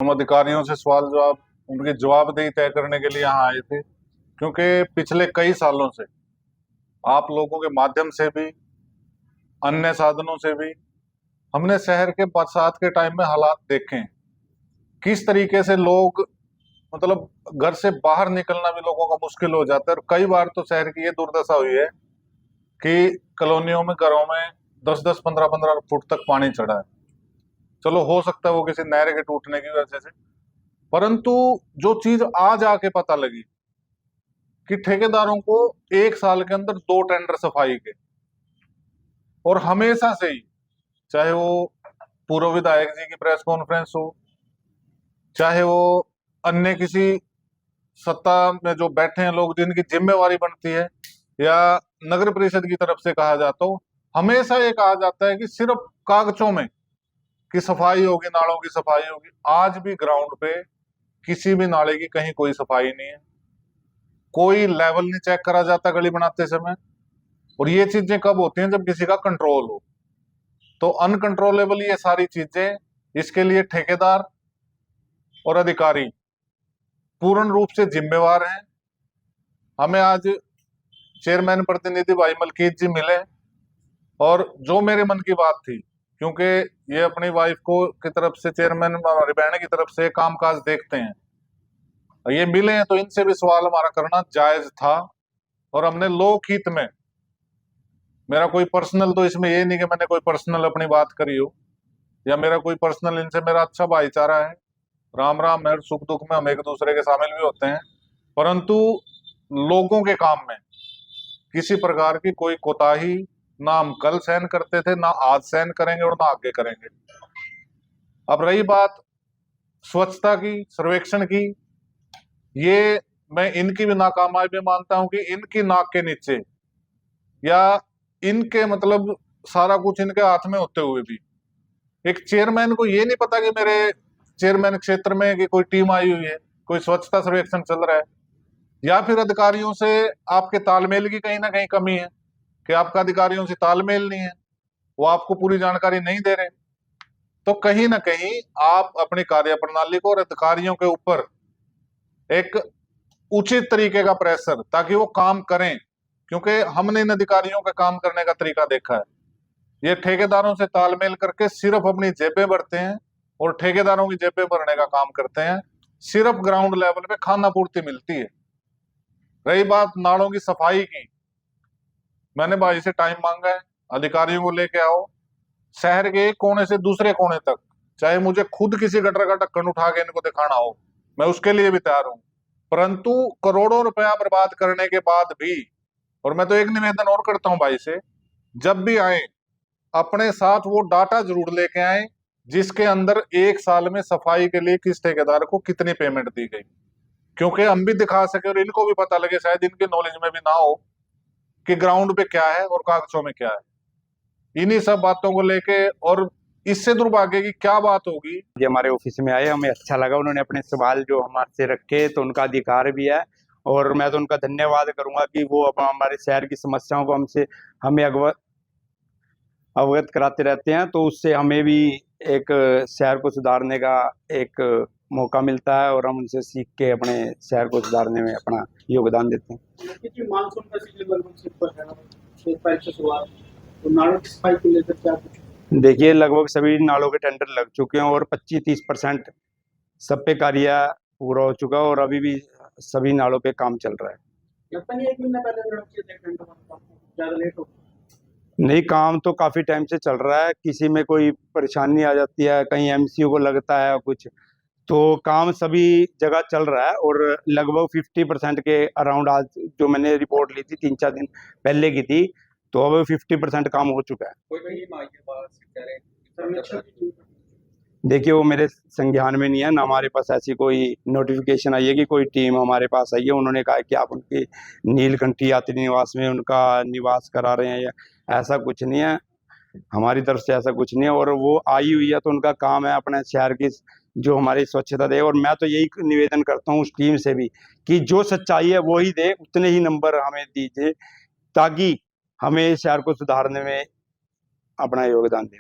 हम अधिकारियों से सवाल जवाब, उनकी जवाबदेही तय करने के लिए यहाँ आए थे, क्योंकि पिछले कई सालों से आप लोगों के माध्यम से भी, अन्य साधनों से भी, हमने शहर के बरसात के टाइम में हालात देखे हैं। किस तरीके से लोग, मतलब घर से बाहर निकलना भी लोगों का मुश्किल हो जाता है। और कई बार तो शहर की ये दुर्दशा हुई है कि कॉलोनियों में, घरों में 10-10, 15-15 फुट तक पानी चढ़ा है। चलो, हो सकता है वो किसी नहर के टूटने की वजह से, परंतु जो चीज आज आके पता लगी कि ठेकेदारों को 1 साल के अंदर 2 टेंडर सफाई के, और हमेशा से ही, चाहे वो पूर्व विधायक जी की प्रेस कॉन्फ्रेंस हो, चाहे वो अन्य किसी सत्ता में जो बैठे हैं लोग जिनकी जिम्मेवारी बनती है, या नगर परिषद की तरफ से कहा जाता हो, हमेशा ये कहा जाता है कि सिर्फ कागजों में कि सफाई होगी, नालों की सफाई होगी। आज भी ग्राउंड पे किसी भी नाले की कहीं कोई सफाई नहीं है, कोई लेवल नहीं चेक करा जाता गली बनाते समय। और ये चीजें कब होती हैं? जब किसी का कंट्रोल हो। तो अनकंट्रोलेबल ये सारी चीजें, इसके लिए ठेकेदार और अधिकारी पूर्ण रूप से जिम्मेवार हैं। हमें आज चेयरमैन प्रतिनिधि भाई मलकीत जी मिले, और जो मेरे मन की बात थी, क्योंकि ये अपनी वाइफ को की तरफ से, चेयरमैन हमारी बहन की तरफ से कामकाज देखते हैं, ये मिले हैं, तो इनसे भी सवाल हमारा करना जायज था। और हमने लोकहित में, मेरा कोई पर्सनल तो इसमें ये नहीं कि मैंने कोई पर्सनल अपनी बात करी हो, या मेरा कोई पर्सनल, इनसे मेरा अच्छा भाईचारा है, राम राम है, सुख दुख में हम एक दूसरे के शामिल भी होते हैं, परंतु लोगों के काम में किसी प्रकार की कोई कोताही ना हम कल सहन करते थे, ना आज सहन करेंगे, और ना आगे करेंगे। अब रही बात स्वच्छता की, सर्वेक्षण की, ये मैं इनकी भी नाकामयाबी भी मानता हूं कि इनकी नाक के नीचे, या इनके मतलब सारा कुछ इनके हाथ में होते हुए भी, एक चेयरमैन को ये नहीं पता कि मेरे चेयरमैन क्षेत्र में कि कोई टीम आई हुई है, कोई स्वच्छता सर्वेक्षण चल रहा है। या फिर अधिकारियों से आपके तालमेल की कहीं ना कहीं कमी है, कि आपका अधिकारियों से तालमेल नहीं है, वो आपको पूरी जानकारी नहीं दे रहे। तो कहीं ना कहीं आप अपनी कार्य प्रणाली को और अधिकारियों के ऊपर एक उचित तरीके का प्रेशर, ताकि वो काम करें, क्योंकि हमने इन अधिकारियों का काम करने का तरीका देखा है। ये ठेकेदारों से तालमेल करके सिर्फ अपनी जेबें भरते हैं, और ठेकेदारों की जेबें भरने का काम करते हैं। सिर्फ ग्राउंड लेवल पे खाना पूर्ति मिलती है। रही बात नालों की सफाई की, मैंने भाई से टाइम मांगा है, अधिकारियों को लेके आओ शहर के एक कोने से दूसरे कोने तक, चाहे मुझे खुद किसी गटर का ढक्कन उठा के इनको दिखाना हो, मैं उसके लिए भी तैयार हूं। परंतु करोड़ों रुपया बर्बाद करने के बाद भी, और मैं तो एक निवेदन और करता हूं भाई से, जब भी आए अपने साथ वो डाटा जरूर लेके आए, जिसके अंदर 1 साल में सफाई के लिए किस ठेकेदार को कितनी पेमेंट दी गई, क्योंकि हम भी दिखा सके और इनको भी पता लगे, शायद इनके नॉलेज में भी ना हो कि ग्राउंड पे क्या है और कागजों में क्या है। इन्हीं सब बातों को लेके, और इससे दुर्भाग्य की क्या बात होगी। ये हमारे ऑफिस में आए, हमें अच्छा लगा, उन्होंने अपने सवाल जो हमारे से रखे, तो उनका अधिकार भी है, और मैं तो उनका धन्यवाद करूंगा कि वो अब हमारे शहर की समस्याओं को हमें अवगत कराते रहते हैं, तो उससे हमें भी एक शहर को सुधारने का एक मौका मिलता है, और हम उनसे सीख के अपने शहर को सुधारने में अपना योगदान देते हैं। मानसून का सीजन लगभग से ऊपर है, 1 तारीख से शुरुआत, तो नालों की सफाई को लेकर क्या कुछ? देखिए, लगभग सभी नालों के टेंडर लग चुके हैं, और 25-30% सब पे कार्य पूरा हो चुका है, और अभी भी सभी नालों पे काम चल रहा है। लगता नहीं 1 महीना पहले लड़क के टेंडर ज्यादा लेट हो? नहीं, काम तो काफी टाइम से चल रहा है, किसी में कोई परेशानी आ जाती है, कहीं एमसीयू को लगता है कुछ, तो काम सभी जगह चल रहा है, और लगभग 50% के अराउंड, आज जो मैंने रिपोर्ट ली थी 3-4 दिन पहले की थी, तो अब 50% काम हो चुका है। देखिए, वो मेरे संज्ञान में नहीं है ना, हमारे पास ऐसी कोई नोटिफिकेशन आई है कि कोई टीम हमारे पास आई है, उन्होंने कहा कि आप उनके नीलकंठी यात्री निवास में उनका निवास करा रहे हैं, या ऐसा कुछ नहीं है, हमारी तरफ से ऐसा कुछ नहीं है। और वो आई हुई है तो उनका काम है अपने शहर की जो हमारी स्वच्छता दे, और मैं तो यही निवेदन करता हूँ उस टीम से भी कि जो सच्चाई है वो ही दे, उतने ही नंबर हमें दीजिए, ताकि हमें शहर को सुधारने में अपना योगदान दें।